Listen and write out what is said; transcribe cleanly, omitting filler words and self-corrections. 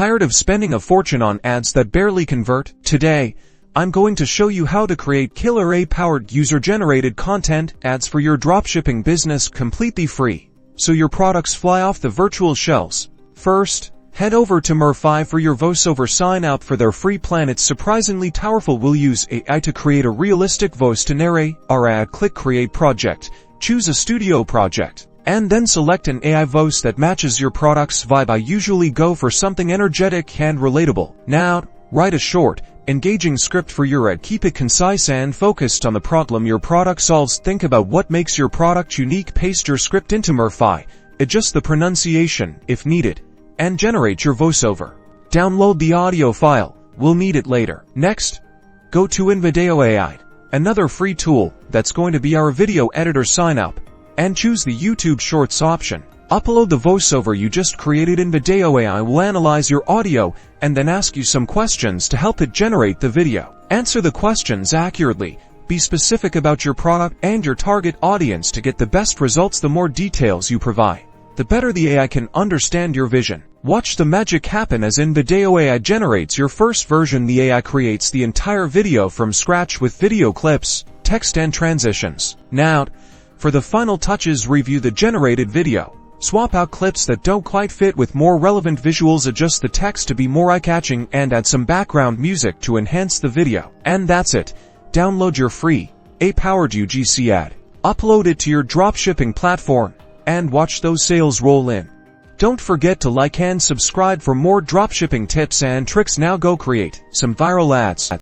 Tired of spending a fortune on ads that barely convert? Today, I'm going to show you how to create killer AI-powered user-generated content ads for your dropshipping business completely free, so your products fly off the virtual shelves. First, head over to Murf.ai for your voiceover sign up for their free plan. It's surprisingly powerful. We'll use AI to create a realistic voice to narrate our ad. Click Create Project, choose a studio project, and then select an AI voice that matches your product's vibe. I usually go for something energetic and relatable. Now, write a short, engaging script for your ad. Keep it concise and focused on the problem your product solves. Think about what makes your product unique. Paste your script into Murf.ai, adjust the pronunciation if needed, and generate your voiceover. Download the audio file, we'll need it later. Next, go to Invideo AI, another free tool that's going to be our video editor. Sign up, and choose the YouTube Shorts option. Upload the voiceover you just created. Invideo AI will analyze your audio and then ask you some questions to help it generate the video. Answer the questions accurately. Be specific about your product and your target audience to get the best results. The more details you provide, the better the AI can understand your vision. Watch the magic happen as Invideo AI generates your first version. The AI creates the entire video from scratch with video clips, text and transitions. Now, for the final touches, review the generated video. Swap out clips that don't quite fit with more relevant visuals, adjust the text to be more eye-catching, and add some background music to enhance the video. And that's it. Download your free AI-powered UGC ad, upload it to your dropshipping platform, and watch those sales roll in. Don't forget to like and subscribe for more dropshipping tips and tricks. Now go create some viral ads.